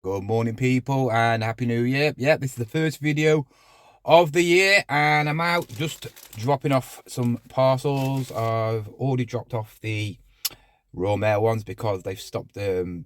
Good morning, people, and Happy New Year. Yeah, this is the first video of the year, and I'm out just dropping off some parcels. I've already dropped off the raw mail ones because they've stopped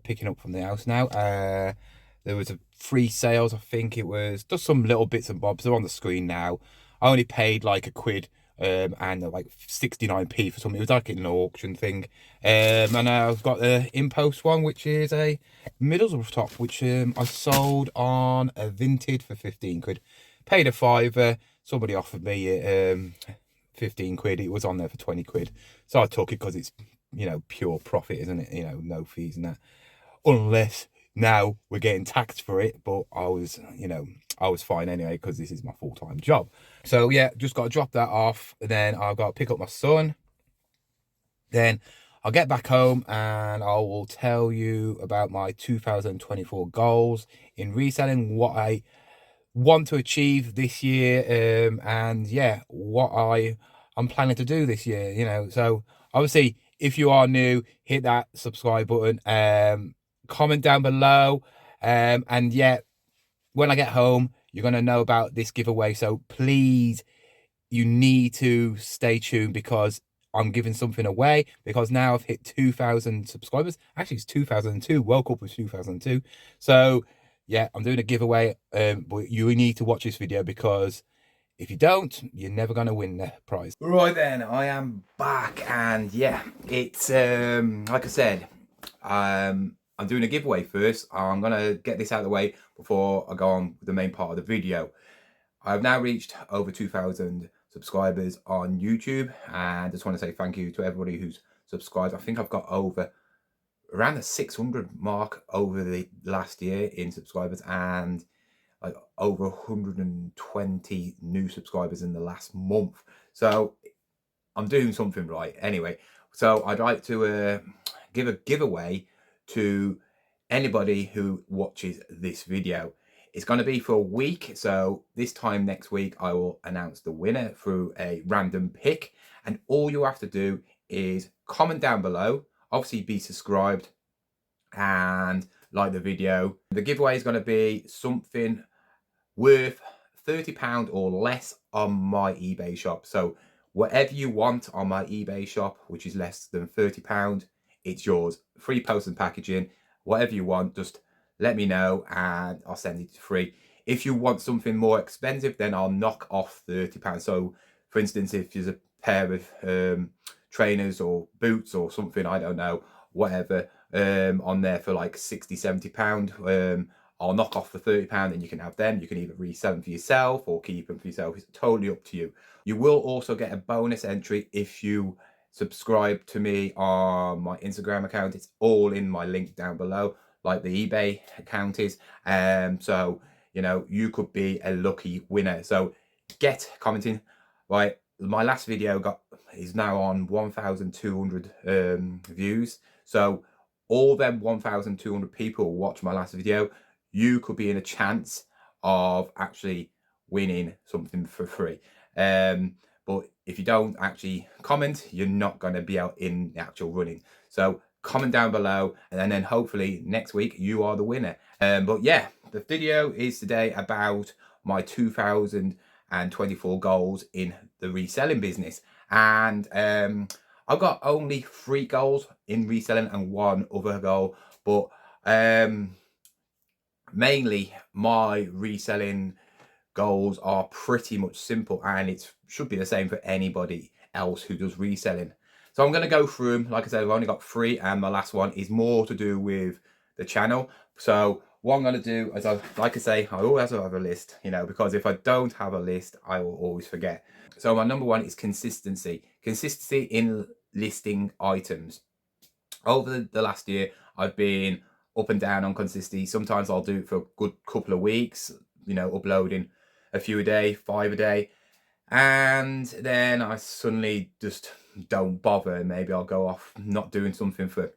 picking up from the house now. There was a free sales, I think it was just some little bits and bobs. They're on the screen now. I only paid like a quid and like 69p for something. It was like an auction thing. And I've got the impost one, which is a Middlesbrough top, which I sold on a Vinted for 15 quid. Paid a fiver. Somebody offered me 15 quid. It was on there for 20 quid. So I took it because it's, pure profit, isn't it? No fees and that. Unless now we're getting taxed for it, but I was fine anyway because this is my full-time job. So yeah, just got to drop that off. Then I've got to pick up my son. Then I'll get back home and I will tell you about my 2024 goals in reselling, what I want to achieve this year, and yeah, what I'm planning to do this year. So obviously, if you are new, hit that subscribe button, comment down below, and yeah, when I get home, you're gonna know about this giveaway. So please, you need to stay tuned because I'm giving something away, because now I've hit 2,000 subscribers. Actually, it's 2002. Woke up with 2002. So yeah, I'm doing a giveaway, but you need to watch this video because if you don't, you're never going to win the prize. Right then, I am back, and yeah, it's like I said, I'm doing a giveaway first. I'm going to get this out of the way before I go on with the main part of the video. I've now reached over 2,000 subscribers on YouTube, and I just want to say thank you to everybody who's subscribed. I think I've got over around the 600 mark over the last year in subscribers, and like over 120 new subscribers in the last month. So I'm doing something right anyway. So I'd like to give a giveaway to anybody who watches this video. It's going to be for a week, so this time next week I will announce the winner through a random pick, and all you have to do is comment down below, obviously be subscribed and like the video. The giveaway is going to be something worth £30 or less on my eBay shop. So whatever you want on my eBay shop, which is less than £30, it's yours. Free post and packaging, whatever you want, just let me know and I'll send it free. If you want something more expensive, then I'll knock off £30. So for instance, if there's a pair of trainers or boots or something, I don't know, whatever, on there for like £60-70, I'll knock off the £30 and you can have them. You can either resell them for yourself or keep them for yourself. It's totally up to you. You will also get a bonus entry if you subscribe to me on my Instagram account. It's all in my link down below, like the eBay account is. So, you could be a lucky winner. So get commenting. Right, my last video is now on 1,200 views. So all them 1,200 people watch my last video, you could be in a chance of actually winning something for free. But if you don't actually comment, you're not going to be out in the actual running. So comment down below, and then hopefully next week you are the winner. But yeah, the video is today about my 2024 goals in the reselling business. And I've got only 3 goals in reselling and 1 other goal, but mainly my reselling goals are pretty much simple, and it should be the same for anybody else who does reselling. So I'm going to go through them. Like I said, I've only got 3, and my last one is more to do with the channel. So what I'm going to do is, like I say, I always have a list, because if I don't have a list, I will always forget. So my number 1 is consistency. Consistency in listing items. Over the last year, I've been up and down on consistency. Sometimes I'll do it for a good couple of weeks, uploading a few a day, 5 a day. And then I suddenly just don't bother. Maybe I'll go off not doing something for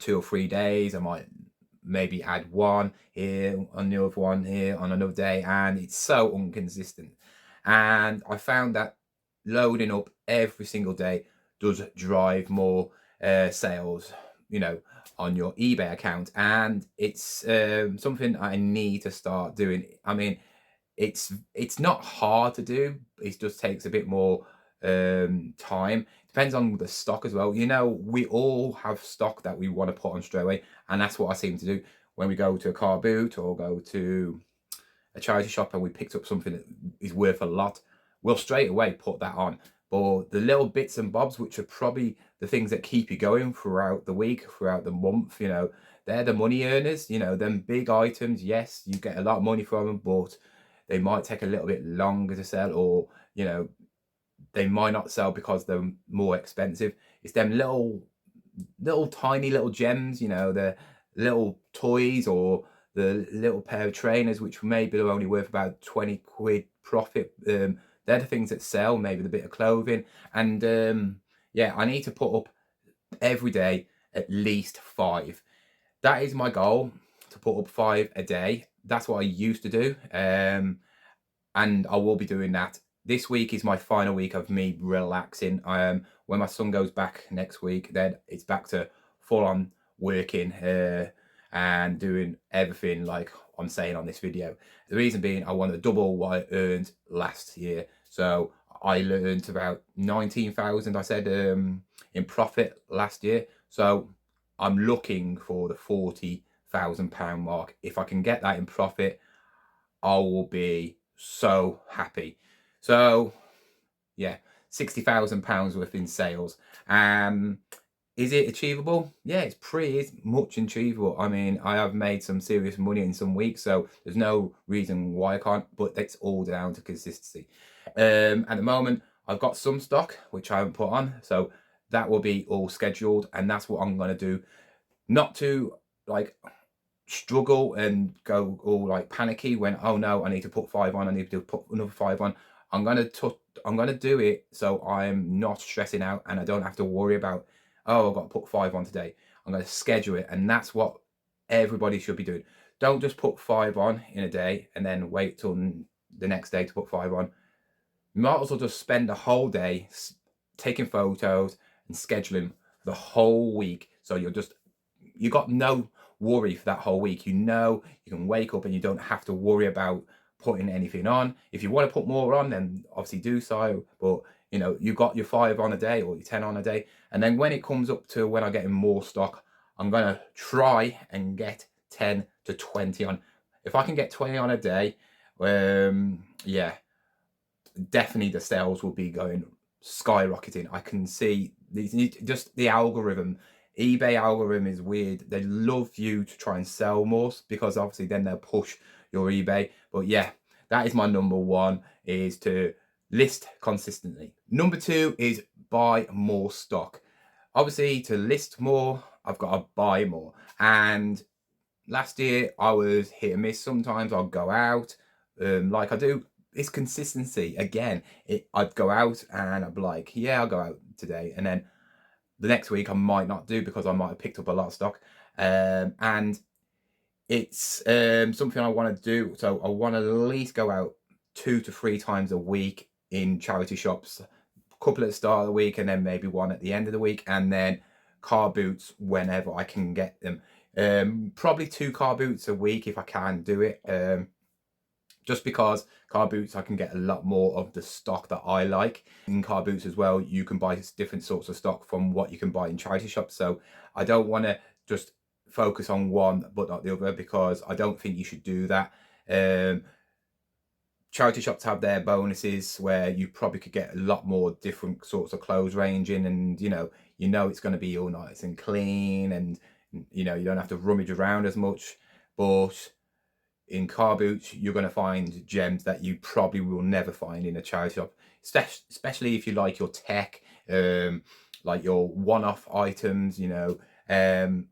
2 or 3 days. I might maybe add 1 here, another one here on another day, and it's so inconsistent. And I found that loading up every single day does drive more sales. on your eBay account, and it's something I need to start doing. I mean, it's not hard to do. It just takes a bit more time. Depends on the stock as well. You know, we all have stock that we want to put on straight away, and that's what I seem to do when we go to a car boot or go to a charity shop and we picked up something that is worth a lot. We'll straight away put that on. But the little bits and bobs, which are probably the things that keep you going throughout the week, throughout the month, you know, they're the money earners. You know, them big items, yes, you get a lot of money from them, but they might take a little bit longer to sell, or, you know, they might not sell because they're more expensive. It's them little tiny little gems, you know, the little toys or the little pair of trainers, which maybe are only worth about 20 quid profit. They're the things that sell, maybe the bit of clothing. And yeah, I need to put up every day at least 5. That is my goal, to put up 5 a day. That's what I used to do. And I will be doing that. This week is my final week of me relaxing. When my son goes back next week, then it's back to full on working and doing everything like I'm saying on this video. The reason being, I want to double what I earned last year. So I earned about 19,000, I said, in profit last year. So I'm looking for the £40,000 mark. If I can get that in profit, I will be so happy. So yeah, £60,000 worth in sales. Is it achievable? Yeah, it's much achievable. I mean, I have made some serious money in some weeks, so there's no reason why I can't, but that's all down to consistency. At the moment, I've got some stock which I haven't put on, so that will be all scheduled, and that's what I'm going to do. Not to like struggle and go all like panicky when, oh no, I need to put 5 on, I need to put another 5 on. I'm gonna do it so I'm not stressing out and I don't have to worry about, oh, I've got to put 5 on today. I'm gonna schedule it, and that's what everybody should be doing. Don't just put 5 on in a day and then wait till the next day to put 5 on. You might as well just spend the whole day taking photos and scheduling the whole week, so you got no worry for that whole week. You know, you can wake up and you don't have to worry about putting anything on. If you want to put more on, then obviously do so, but you know, you got your 5 on a day or your 10 on a day. And then when it comes up to when I get in more stock, I'm gonna try and get 10 to 20 on. If I can get 20 on a day, yeah, definitely the sales will be going skyrocketing. I can see just the algorithm. eBay algorithm is weird. They love you to try and sell more, because obviously then they'll push your eBay. But yeah, that is my number 1, is to list consistently. Number 2 is buy more stock. Obviously, to list more, I've got to buy more. And last year I was hit and miss. Sometimes I'll go out like I do. It's consistency again. I'd go out and I'd be like, yeah, I'll go out today, and then the next week I might not do because I might have picked up a lot of stock. And it's something I want to do. So I want to at least go out 2 to 3 times a week in charity shops, a couple at the start of the week and then maybe 1 at the end of the week, and then car boots whenever I can get them. Probably 2 car boots a week if I can do it. Just because car boots, I can get a lot more of the stock that I like. In car boots as well, you can buy different sorts of stock from what you can buy in charity shops. So I don't want to just focus on one but not the other, because I don't think you should do that. Charity shops have their bonuses where you probably could get a lot more different sorts of clothes ranging, and you know it's going to be all nice and clean, and you know you don't have to rummage around as much. But in car boots, you're going to find gems that you probably will never find in a charity shop, especially if you like your tech, like your one-off items. You know,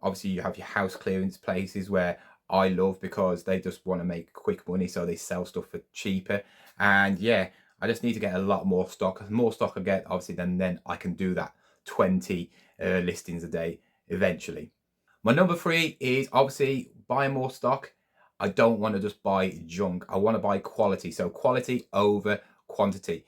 obviously you have your house clearance places where I love, because they just want to make quick money, so they sell stuff for cheaper. And yeah, I just need to get a lot more stock. The more stock I get, obviously, then I can do that 20 listings a day eventually. My number 3 is obviously buy more stock. I don't want to just buy junk. I want to buy quality. So quality over quantity.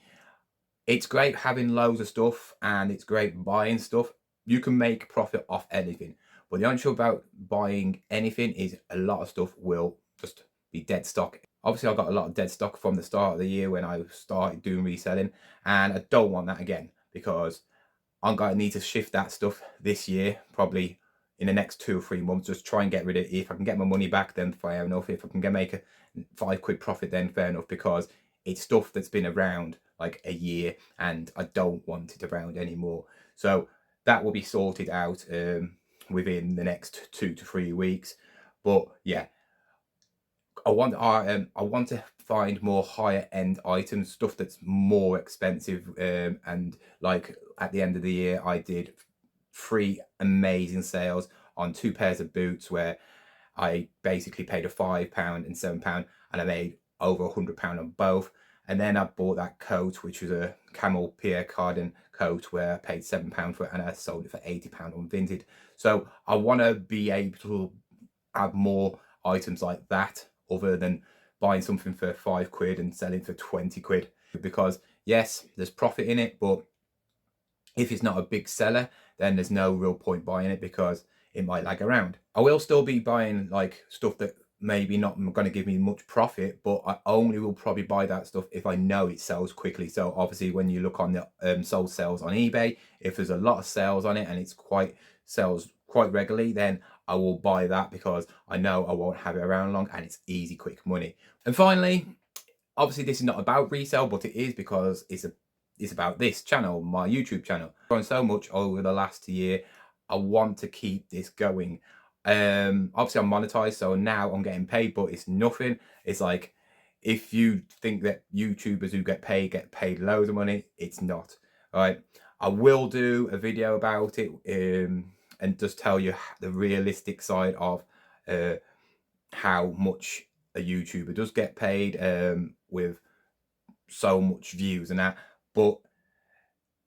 It's great having loads of stuff and it's great buying stuff. You can make profit off anything. But the only truth about buying anything is a lot of stuff will just be dead stock. Obviously, I got a lot of dead stock from the start of the year when I started doing reselling, and I don't want that again, because I'm going to need to shift that stuff this year, probably in the next 2 or 3 months. Just try and get rid of it. If I can get my money back, then fair enough. If I can make a £5 profit, then fair enough, because it's stuff that's been around like a year and I don't want it around anymore. So that will be sorted out within the next 2 to 3 weeks. But yeah, I want to find more higher end items, stuff that's more expensive. And like at the end of the year, I did 3 amazing sales on 2 pairs of boots where I basically paid a £5 and £7, and I made over £100 on both. And then I bought that coat, which was a camel Pierre Cardin coat, where I paid £7 for it, and I sold it for £80 on Vinted. So I want to be able to have more items like that, other than buying something for £5 and selling for £20. Because yes, there's profit in it, but if it's not a big seller, then there's no real point buying it, because it might lag around. I will still be buying like stuff that maybe not going to give me much profit, but I only will probably buy that stuff if I know it sells quickly. So obviously, when you look on the sold sales on eBay, if there's a lot of sales on it and it's sells quite regularly, then I will buy that, because I know I won't have it around long and it's easy, quick money. And finally, obviously this is not about resale, but it is because it's about this channel, my YouTube channel. I've grown so much over the last year. I want to keep this going. Obviously I'm monetized, so now I'm getting paid, but it's nothing. It's like, if you think that YouTubers who get paid loads of money, it's not. All right, I will do a video about it, and just tell you the realistic side of how much a YouTuber does get paid, with so much views and that. But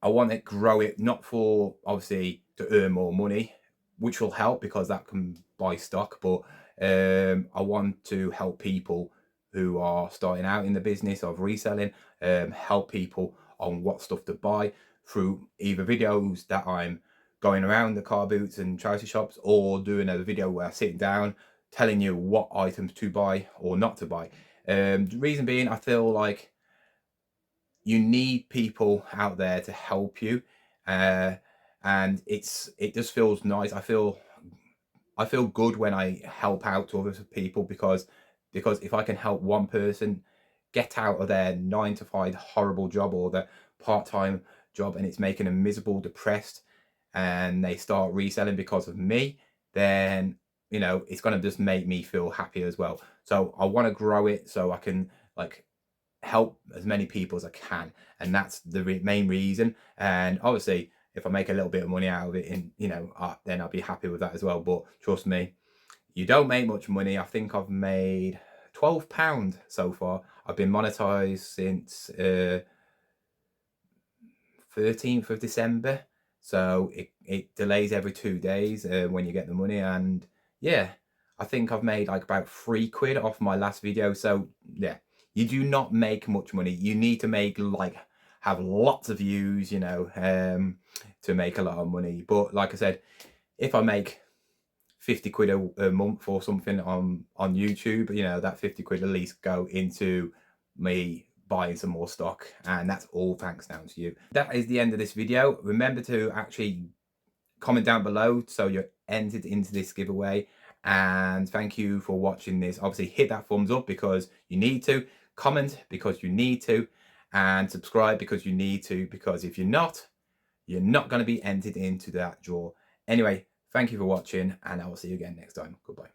I want to grow it, not for obviously to earn more money, which will help because that can buy stock, but I want to help people who are starting out in the business of reselling, help people on what stuff to buy through either videos that I'm going around the car boots and charity shops, or doing a video where I'm sitting down telling you what items to buy or not to buy. The reason being, I feel like you need people out there to help you, and it just feels nice. I feel good when I help out to other people, because if I can help one person get out of their 9 to 5 horrible job, or their part-time job, and it's making them miserable, depressed, and they start reselling because of me, then it's going to just make me feel happy as well. So I want to grow it so I can like help as many people as I can, and that's the main reason. And obviously, if I make a little bit of money out of it, and then I'll be happy with that as well. But trust me, you don't make much money. I think I've made £12 so far. I've been monetized since 13th of December, so it delays every 2 days when you get the money. And yeah, I think I've made like about £3 off my last video. So yeah, you do not make much money. You need to make have lots of views, to make a lot of money. But like I said, if I make £50 a month or something on YouTube, that £50 at least go into me buying some more stock, and that's all thanks down to you. That is the end of this video. Remember to actually comment down below so you're entered into this giveaway, and thank you for watching this. Obviously hit that thumbs up because you need to, comment because you need to, and subscribe because you need to, because if you're not going to be entered into that draw. Anyway, thank you for watching, and I will see you again next time. Goodbye.